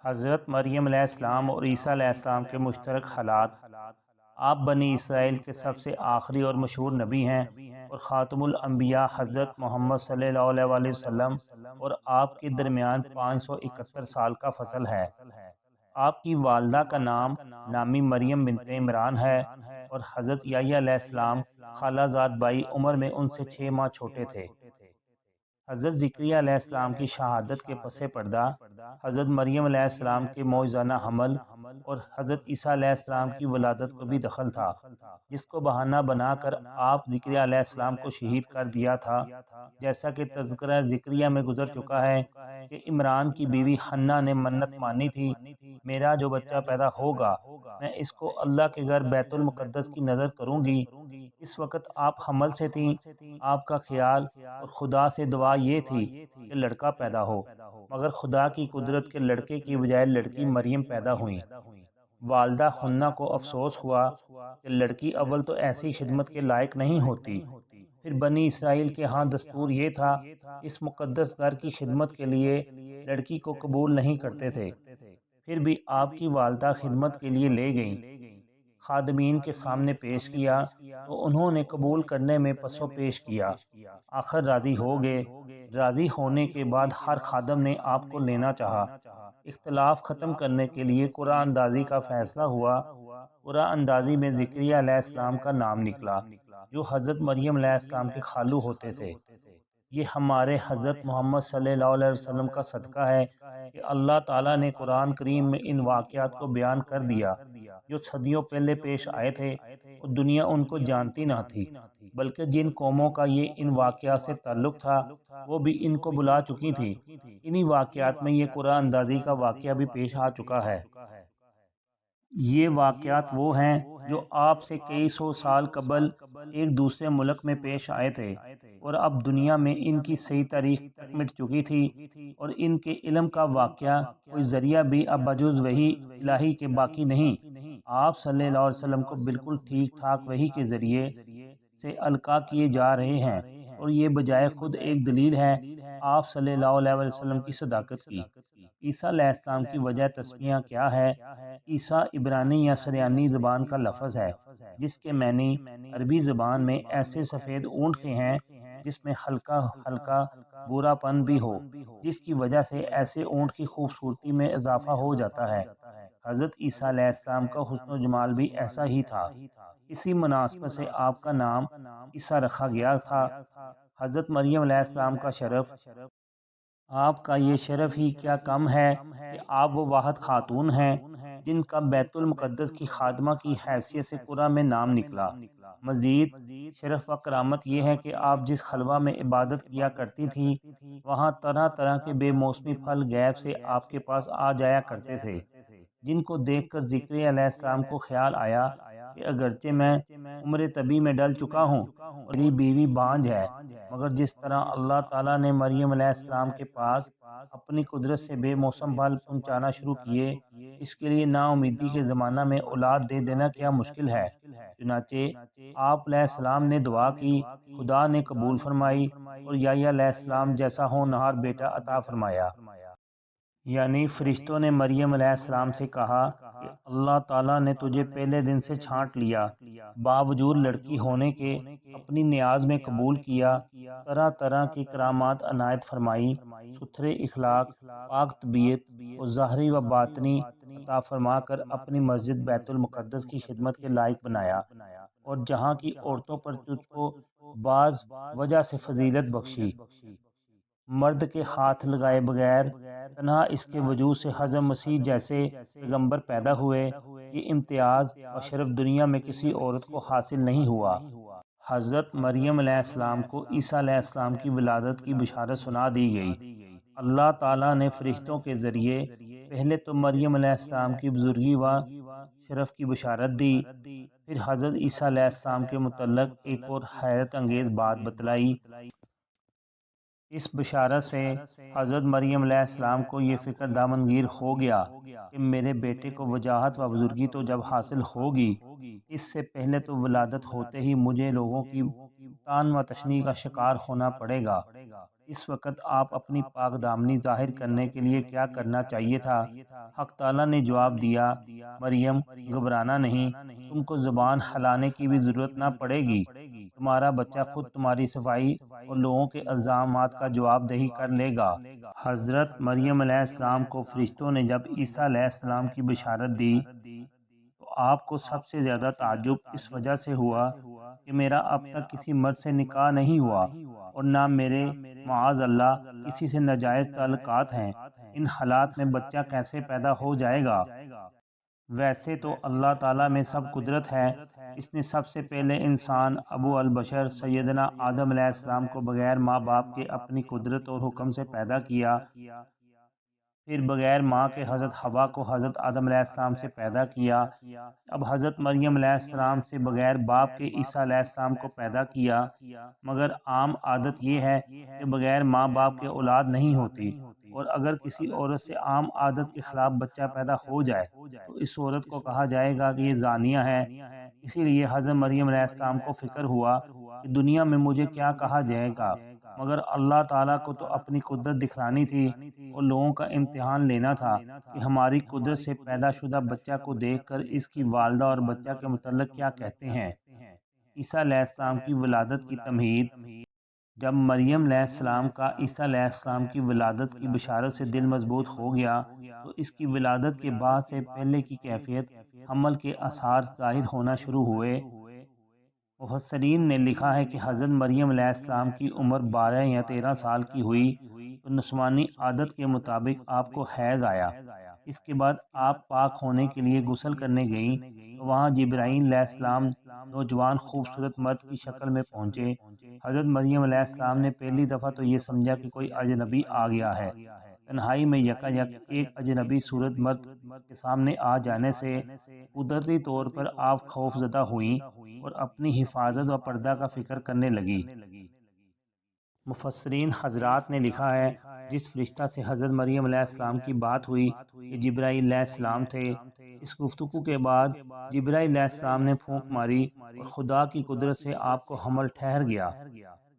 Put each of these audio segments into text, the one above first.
حضرت مریم علیہ السلام اور عیسیٰ علیہ السلام کے مشترک حالات۔ آپ بنی اسرائیل کے سب سے آخری اور مشہور نبی ہیں اور خاتم الانبیاء حضرت محمد صلی اللہ علیہ وسلم اور آپ کے درمیان 571 سال کا فصل ہے۔ آپ کی والدہ کا نامی مریم بنت عمران ہے اور حضرت یحییٰ علیہ السلام خالہ زاد بھائی عمر میں ان سے 6 ماہ چھوٹے تھے۔ حضرت زکریا علیہ السلام کی شہادت کے پس پردہ حضرت مریم علیہ السلام کے معجزانہ حمل اور حضرت عیسیٰ علیہ السلام کی ولادت کو بھی دخل تھا، جس کو بہانہ بنا کر آپ زکریا علیہ السلام کو شہید کر دیا تھا۔ جیسا کہ تذکرہ زکریا میں گزر چکا ہے کہ عمران کی بیوی حنہ نے منت مانی تھی، میرا جو بچہ پیدا ہوگا میں اس کو اللہ کے گھر بیت المقدس کی نذر کروں گی۔ اس وقت آپ حمل سے تھیں۔ آپ کا خیال اور خدا سے دعا یہ تھی کہ لڑکا پیدا ہو، مگر خدا کی قدرت کے لڑکے کی بجائے لڑکی مریم پیدا ہوئیں۔ والدہ حنہ کو افسوس ہوا کہ لڑکی اول تو ایسی خدمت کے لائق نہیں ہوتی، پھر بنی اسرائیل کے ہاں دستور یہ تھا اس مقدس گھر کی خدمت کے لیے لڑکی کو قبول نہیں کرتے تھے۔ پھر بھی آپ کی والدہ خدمت کے لیے لے گئیں، خادمین کے سامنے پیش کیا تو انہوں نے قبول کرنے میں پس و پیش کیا، آخر راضی ہو گئے۔ راضی ہونے کے بعد ہر خادم نے آپ کو لینا چاہا۔ اختلاف ختم کرنے کے لیے قرعہ اندازی کا فیصلہ ہوا۔ قرعہ اندازی میں زکریا علیہ السلام کا نام نکلا، جو حضرت مریم علیہ السلام کے خالو ہوتے تھے۔ یہ ہمارے حضرت محمد صلی اللہ علیہ وسلم کا صدقہ ہے کہ اللہ تعالیٰ نے قرآن کریم میں ان واقعات کو بیان کر دیا جو صدیوں پہلے پیش آئے تھے اور دنیا ان کو جانتی نہ تھی، بلکہ جن قوموں کا یہ ان واقعات سے تعلق تھا وہ بھی ان کو بلا چکی تھی۔ انہی واقعات میں یہ قرعہ اندازی کا واقعہ بھی پیش آ چکا ہے۔ یہ واقعات وہ ہیں جو آپ سے کئی سو سال قبل ایک دوسرے ملک میں پیش آئے تھے اور اب دنیا میں ان کی صحیح تاریخ تک مٹ چکی تھی، اور ان کے علم کا واقعہ کوئی ذریعہ بھی اب بجز وحی الہی کے باقی نہیں۔ آپ صلی اللہ علیہ وسلم کو بالکل ٹھیک ٹھاک وحی کے ذریعے سے القاء کیے جا رہے ہیں، اور یہ بجائے خود ایک دلیل ہے آپ صلی اللہ علیہ وسلم کی صداقت کی۔ عیسیٰ علیہ السلام کی وجہ تسمیہ کیا ہے؟ عیسیٰ عبرانی یا سریانی زبان کا لفظ ہے جس کے معنی عربی زبان میں ایسے سفید اونٹ کے ہیں جس میں ہلکا ہلکا بورا پن بھی ہو، جس کی وجہ سے ایسے اونٹ کی خوبصورتی میں اضافہ ہو جاتا ہے۔ حضرت عیسیٰ علیہ السلام کا حسن و جمال بھی ایسا ہی تھا، اسی مناسبت سے آپ کا نام عیسیٰ رکھا گیا تھا۔ حضرت مریم علیہ السلام کا شرف، آپ کا یہ شرف ہی کیا کم ہے کہ آپ وہ واحد خاتون ہیں جن کا بیت المقدس کی خادمہ کی حیثیت سے قرآن میں نام نکلا۔ مزید شرف و کرامت یہ ہے کہ آپ جس خلوہ میں عبادت کیا کرتی تھی وہاں طرح طرح کے بے موسمی پھل غیب سے آپ کے پاس آ جایا کرتے تھے، جن کو دیکھ کر زکریا علیہ السلام کو خیال آیا کہ اگرچہ میں عمر طبی میں ڈل چکا ہوں اور میری بیوی بانجھ ہے، مگر جس طرح اللہ تعالیٰ نے مریم علیہ السلام کے پاس اپنی قدرت سے بے موسم پھل پہنچانا شروع کیے، اس کے لیے نا امیدی کے زمانہ میں اولاد دے دینا کیا مشکل ہے۔ چنانچہ آپ علیہ السلام نے دعا کی، خدا نے قبول فرمائی اور یحییٰ علیہ السلام جیسا ہونہار بیٹا عطا فرمایا۔ یعنی فرشتوں نے مریم علیہ السلام سے کہا کہ اللہ تعالیٰ نے تجھے پہلے دن سے چھانٹ لیا، باوجود لڑکی ہونے کے اپنی نیاز میں قبول کیا، طرح طرح کی کرامات عنایت فرمائی، ستھرے اخلاق، پاک طبیعت اور ظاہری و باطنی عطا فرما کر اپنی مسجد بیت المقدس کی خدمت کے لائق بنایا، اور جہاں کی عورتوں پر تجھ کو بعض وجہ سے فضیلت بخشی۔ مرد کے ہاتھ لگائے بغیر تنہا اس کے وجود سے حضرت مسیح جیسے پیغمبر پیدا ہوئے، یہ امتیاز اور شرف دنیا میں کسی عورت کو حاصل نہیں ہوا۔ حضرت مریم علیہ السلام کو عیسیٰ علیہ السلام کی ولادت کی بشارت سنا دی گئی۔ اللہ تعالیٰ نے فرشتوں کے ذریعے پہلے تو مریم علیہ السلام کی بزرگی و شرف کی بشارت دی، پھر حضرت عیسیٰ علیہ السلام کے متعلق ایک اور حیرت انگیز بات بتلائی۔ اس بشارت سے حضرت مریم علیہ السلام کو یہ فکر دامنگیر ہو گیا کہ میرے بیٹے کو وجاہت و بزرگی تو جب حاصل ہوگی، اس سے پہلے تو ولادت ہوتے ہی مجھے لوگوں کی طعن و تشنیع کا شکار ہونا پڑے گا۔ اس وقت آپ اپنی پاک دامنی ظاہر کرنے کے لیے کیا کرنا چاہیے تھا؟ حق تعالیٰ نے جواب دیا، مریم گھبرانا نہیں، تم کو زبان ہلانے کی بھی ضرورت نہ پڑے گی، تمہارا بچہ خود تمہاری صفائی اور لوگوں کے الزامات کا جواب دہی کر لے گا۔ حضرت مریم علیہ السلام کو فرشتوں نے جب عیسیٰ علیہ السلام کی بشارت دی تو آپ کو سب سے زیادہ تعجب اس وجہ سے ہوا کہ میرا اب تک کسی مرد سے نکاح نہیں ہوا اور نہ میرے معاذ اللہ کسی سے ناجائز تعلقات ہیں، ان حالات میں بچہ کیسے پیدا ہو جائے گا؟ ویسے تو اللہ تعالیٰ میں سب قدرت ہے، اس نے سب سے پہلے انسان ابو البشر سیدنا آدم علیہ السلام کو بغیر ماں باپ کے اپنی قدرت اور حکم سے پیدا کیا، پھر بغیر ماں کے حضرت حوا کو حضرت آدم علیہ السلام سے پیدا کیا، اب حضرت مریم علیہ السلام سے بغیر باپ کے عیسیٰ علیہ السلام کو پیدا کیا، مگر عام عادت یہ ہے کہ بغیر ماں باپ کے اولاد نہیں ہوتی، اور اگر کسی عورت سے عام عادت کے خلاف بچہ پیدا ہو جائے تو اس عورت کو کہا جائے گا کہ یہ زانیہ ہے۔ اسی لیے حضرت مریم علیہ السلام کو فکر ہوا کہ دنیا میں مجھے کیا کہا جائے گا، مگر اللہ تعالیٰ کو تو اپنی قدرت دکھلانی تھی اور لوگوں کا امتحان لینا تھا کہ ہماری قدرت سے پیدا شدہ بچہ کو دیکھ کر اس کی والدہ اور بچہ کے متعلق کیا کہتے ہیں۔ عیسیٰ علیہ السلام کی ولادت کی تمہید۔ جب مریم علیہ السلام کا عیسیٰ علیہ السلام کی ولادت کی بشارت سے دل مضبوط ہو گیا تو اس کی ولادت کے بعد سے پہلے کی کیفیت حمل کے آثار ظاہر ہونا شروع ہوئے۔ مفسرین نے لکھا ہے کہ حضرت مریم علیہ السلام کی عمر 12 یا 13 سال کی ہوئی تو نسوانی عادت کے مطابق آپ کو حیض آیا۔ اس کے بعد آپ پاک ہونے کے لیے غسل کرنے گئیں تو وہاں جبرائیل علیہ السلام نوجوان خوبصورت مرد کی شکل میں پہنچے۔ حضرت مریم علیہ السلام نے پہلی دفعہ تو یہ سمجھا کہ کوئی اجنبی آ گیا ہے۔ تنہائی میں یکا یک ایک اجنبی صورت مرد کے سامنے آ جانے سے قدرتی طور پر آپ خوف زدہ ہوئیں اور اپنی حفاظت و پردہ کا فکر کرنے لگی۔ مفسرین حضرات نے لکھا ہے جس فرشتہ سے حضرت مریم علیہ السلام کی بات ہوئی کہ جبرائیل علیہ السلام تھے، اس گفتگو کے بعد جبرائیل علیہ السلام نے پھونک ماری اور خدا کی قدرت سے آپ کو حمل ٹھہر گیا۔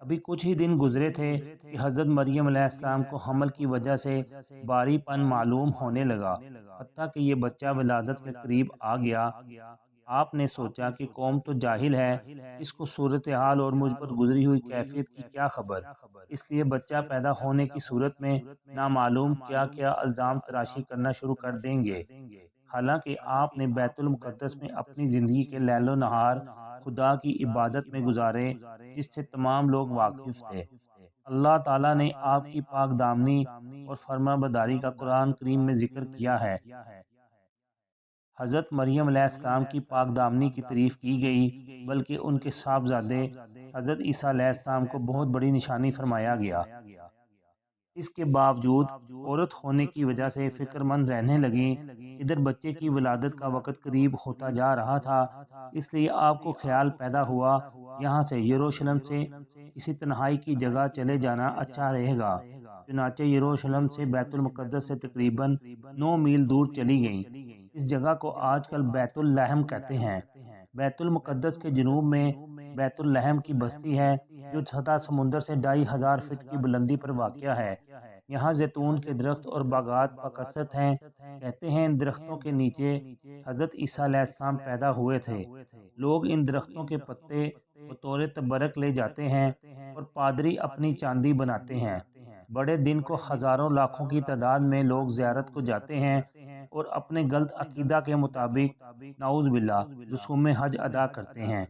ابھی کچھ ہی دن گزرے تھے کہ حضرت مریم علیہ السلام کو حمل کی وجہ سے باری پن معلوم ہونے لگا، حتیٰ کہ یہ بچہ ولادت کے قریب آ گیا۔ آپ نے سوچا کہ قوم تو جاہل ہے، اس کو صورتحال اور مجھ پر گزری ہوئی کیفیت کی کیا خبر، اس لیے بچہ پیدا ہونے کی صورت میں نامعلوم کیا کیا الزام تراشی کرنا شروع کر دیں گے۔ حالانکہ آپ نے بیت المقدس میں اپنی زندگی کے لیل و نہار خدا کی عبادت میں گزارے، جس سے تمام لوگ واقف تھے۔ اللہ تعالیٰ نے آپ کی پاک دامنی اور فرما برداری کا قرآن کریم میں ذکر کیا ہے۔ حضرت مریم علیہ السلام کی پاک دامنی کی تعریف کی گئی، بلکہ ان کے صاحبزادے حضرت عیسیٰ علیہ السلام کو بہت بڑی نشانی فرمایا گیا۔ اس کے باوجود عورت ہونے کی وجہ سے فکر مند رہنے لگیں۔ ادھر بچے کی ولادت کا وقت قریب ہوتا جا رہا تھا، اس لیے آپ کو خیال پیدا ہوا یہاں سے یروشلم سے کسی تنہائی کی جگہ چلے جانا اچھا رہے گا۔ چنانچہ یروشلم سے بیت المقدس سے تقریباً 9 میل دور چلی گئیں۔ اس جگہ کو آج کل بیت اللحم کہتے ہیں۔ بیت المقدس کے جنوب میں بیت اللحم کی بستی ہے جو سطح سمندر سے 2500 فٹ کی بلندی پر واقع ہے۔ یہاں زیتون کے درخت اور باغات بکثرت ہیں۔ کہتے ہیں ان درختوں کے نیچے حضرت عیسیٰ علیہ السلام پیدا ہوئے تھے۔ لوگ ان درختوں کے پتے بطور تبرک لے جاتے ہیں اور پادری اپنی چاندی بناتے ہیں۔ بڑے دن کو ہزاروں لاکھوں کی تعداد میں لوگ زیارت کو جاتے ہیں اور اپنے غلط عقیدہ کے مطابق نعوذ باللہ رسوم حج ادا کرتے ہیں۔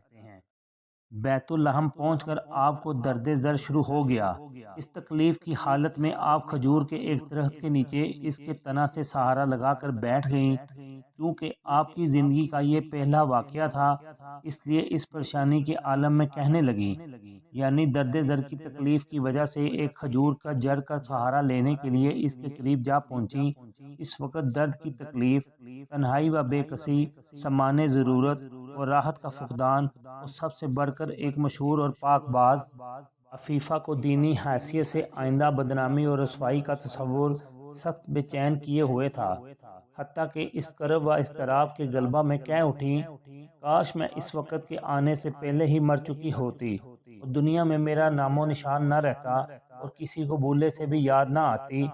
بیت اللحم پہنچ کر آپ کو درد زر شروع ہو گیا۔ اس تکلیف کی حالت میں آپ کھجور کے ایک درخت کے نیچے اس کے تنا سے سہارا لگا کر بیٹھ گئیں۔ کیونکہ آپ کی زندگی کا یہ پہلا واقعہ تھا، اس لیے اس پریشانی کے عالم میں کہنے لگیں، یعنی درد در کی تکلیف کی وجہ سے ایک کھجور کا جڑ کا سہارا لینے کے لیے اس کے قریب جا پہنچیں۔ اس وقت درد کی تکلیف، تنہائی و بے کسی، سامان ضرورت اور راحت کا فقدان اور سب سے بڑھ کر ایک مشہور اور پاک باز عفیفہ کو دینی حیثیت سے آئندہ بدنامی اور رسوائی کا تصور سخت بے چین کیے ہوئے تھا، حتیٰ کہ اس کرب و اضطراب کے غلبہ میں کہہ اٹھیں، کاش میں اس وقت کے آنے سے پہلے ہی مر چکی ہوتی اور دنیا میں میرا نام و نشان نہ رہتا۔ اور کسی کو بھولے سے بھی یاد نہ آتی۔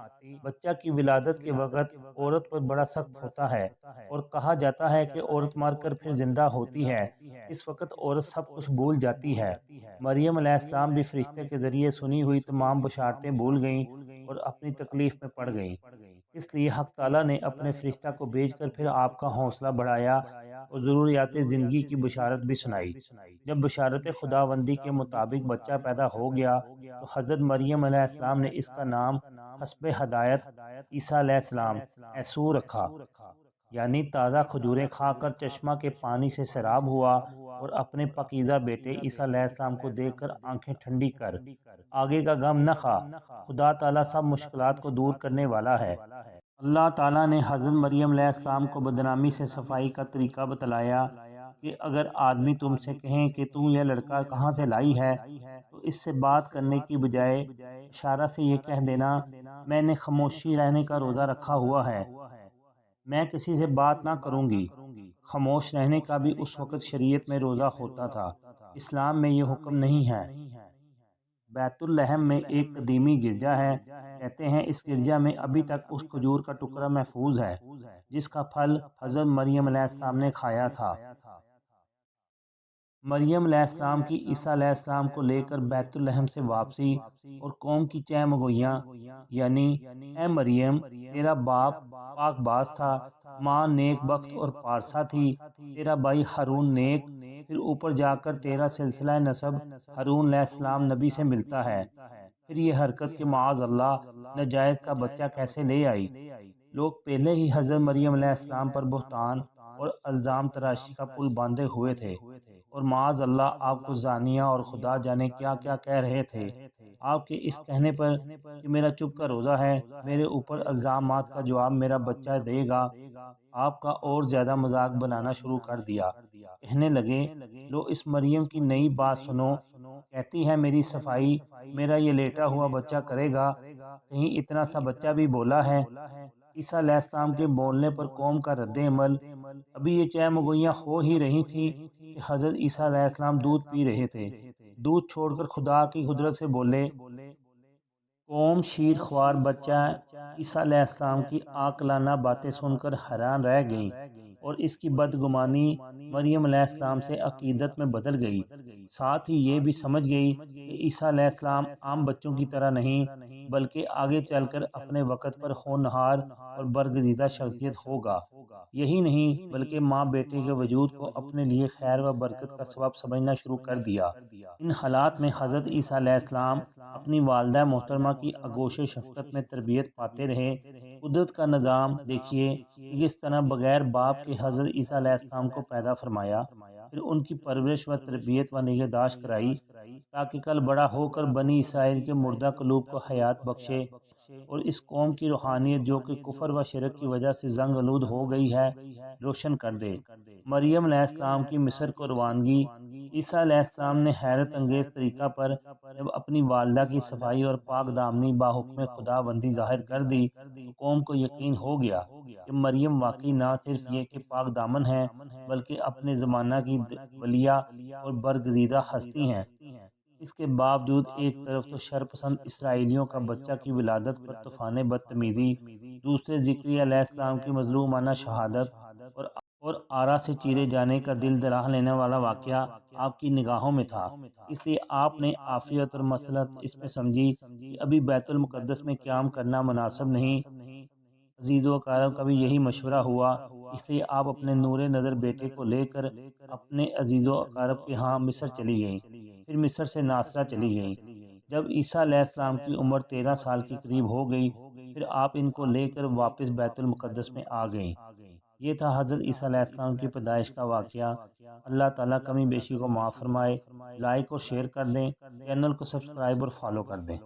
بچہ کی ولادت کے وقت عورت پر بڑا سخت ہوتا ہے اور کہا جاتا ہے کہ عورت مر کر پھر زندہ ہوتی ہے۔ اس وقت عورت سب کچھ بھول جاتی ہے۔ مریم علیہ السلام بھی فرشتے کے ذریعے سنی ہوئی تمام بشارتیں بھول گئیں اور اپنی تکلیف میں پڑ گئیں۔ اس لیے حق تعالیٰ نے اپنے فرشتہ کو بھیج کر پھر آپ کا حوصلہ بڑھایا اور ضروریات زندگی کی بشارت بھی سنائی۔ جب بشارت خداوندی کے مطابق بچہ پیدا ہو گیا تو حضرت مریم علیہ السلام نے اس کا نام حسب ہدایت عیسیٰ علیہ السلام ایسو رکھا، یعنی تازہ کھجوریں کھا کر چشمہ کے پانی سے سیراب ہوا اور اپنے پاکیزہ بیٹے عیسیٰ علیہ السلام کو دیکھ کر آنکھیں ٹھنڈی کر آگے کا غم نہ کھا۔ خدا تعالیٰ سب مشکلات کو دور کرنے والا ہے۔ اللہ تعالیٰ نے حضرت مریم علیہ السلام کو بدنامی سے صفائی کا طریقہ بتلایا کہ اگر آدمی تم سے کہیں کہ تم یہ لڑکا کہاں سے لائی ہے تو اس سے بات کرنے کی بجائے اشارہ سے یہ کہہ دینا میں نے خاموشی رہنے کا روزہ رکھا ہوا ہے، میں کسی سے بات نہ کروں گی۔ خاموش رہنے کا بھی اس وقت شریعت میں روزہ ہوتا تھا، اسلام میں یہ حکم نہیں ہے۔ بیت الحم میں ایک قدیمی گرجا ہے، کہتے ہیں اس گرجا میں ابھی تک اس کھجور کا ٹکڑا محفوظ ہے جس کا پھل حضرت مریم علیہ السلام نے کھایا تھا۔ مریم علیہ السلام کی عیسیٰ علیہ السلام کو لے کر بیت الحم سے واپسی اور قوم کی چہمگوئیاں، یعنی اے مریم تیرا باپ پاک باز تھا، ماں نیک بخت اور پارسا تھی، تیرا بھائی ہارون نیک، پھر اوپر جا کر تیرا سلسلہ نسب ہارون علیہ السلام نبی سے ملتا ہے، پھر یہ حرکت کہ معاذ اللہ ناجائز کا بچہ کیسے لے آئی۔ لوگ پہلے ہی حضرت مریم علیہ السلام پر بہتان اور الزام تراشی کا پل باندھے ہوئے تھے اور معاذ اللہ آپ کو زانیہ اور خدا جانے کیا کیا کہہ رہے تھے۔ آپ کے اس کہنے پر کہ میرا چپ کا روزہ ہے، میرے اوپر الزامات کا جواب میرا بچہ دے گا، آپ کا اور زیادہ مذاق بنانا شروع کر دیا۔ کہنے لگے لو اس مریم کی نئی بات سنو، کہتی ہے میری صفائی میرا یہ لیٹا ہوا بچہ کرے گا، کہیں اتنا سا بچہ بھی بولا ہے۔ عیسیٰ علیہ السلام کے بولنے پر قوم کا رد عمل، ابھی یہ چہمگوئیاں ہو ہی رہی تھیں کہ حضرت عیسیٰ علیہ السلام دودھ پی رہے تھے، دودھ چھوڑ کر خدا کی قدرت سے بولے۔ قوم شیر خوار بچہ عیسیٰ علیہ السلام کی عاقلانہ باتیں سن کر حیران رہ گئیں اور اس کی بدگمانی مریم علیہ السلام سے عقیدت میں بدل گئی، ساتھ ہی یہ بھی سمجھ گئی کہ عیسیٰ علیہ السلام عام بچوں کی طرح نہیں بلکہ آگے چل کر اپنے وقت پر ہونہار اور برگزیدہ شخصیت ہوگا۔ یہی نہیں بلکہ ماں بیٹے کے وجود کو اپنے لیے خیر و برکت کا سبب سمجھنا شروع کر دیا۔ ان حالات میں حضرت عیسیٰ علیہ السلام اپنی والدہ محترمہ کی آغوش شفقت میں تربیت پاتے رہے۔ قدرت کا نظام دیکھیے کہ کس طرح بغیر باپ کے حضرت عیسیٰ علیہ السلام کو پیدا فرمایا، پھر ان کی پرورش و تربیت و نگہداشت کرائی تاکہ کل بڑا ہو کر بنی اسرائیل کے مردہ قلوب کو حیات بخشے اور اس قوم کی روحانیت جو کہ کفر و شرک کی وجہ سے زنگ آلود ہو گئی ہے روشن کر دے۔ مریم علیہ السلام کی مصر کو روانگی، عیسیٰ علیہ السلام نے حیرت انگیز طریقہ پر جب اپنی والدہ کی صفائی اور پاک دامنی باحکم خدا بندی ظاہر کر دی تو قوم کو یقین ہو گیا کہ مریم واقعی نہ صرف یہ کہ پاک دامن ہے بلکہ اپنے زمانہ کی ولیہ اور برگزیدہ ہستی ہیں۔ اس کے باوجود ایک طرف تو شرپسند اسرائیلیوں کا بچہ کی ولادت پر طوفان بدتمیزی، دوسرے زکریا علیہ السلام کی مظلومانہ شہادت اور آرا سے چیرے جانے کا دل دہلا لینے والا واقعہ آپ کی نگاہوں میں تھا، اس لیے آپ نے عافیت اور مصلحت اس میں سمجھی کہ ابھی بیت المقدس میں قیام کرنا مناسب نہیں۔ عزیز و اقارب کا بھی یہی مشورہ ہوا، اس لیے آپ اپنے نور نظر بیٹے کو لے کر اپنے عزیز و اقارب کے ہاں مصر چلی گئیں، پھر مصر سے ناصرہ چلی گئیں۔ جب عیسیٰ علیہ السلام کی عمر 13 سال کے قریب ہو گئی پھر آپ ان کو لے کر واپس بیت المقدس میں آ گئیں۔ یہ تھا حضرت عیسیٰ علیہ السلام کی پیدائش کا واقعہ۔ اللہ تعالیٰ کمی بیشی کو معاف فرمائے۔ لائک اور شیئر کر دیں، چینل کو سبسکرائب اور فالو کر دیں۔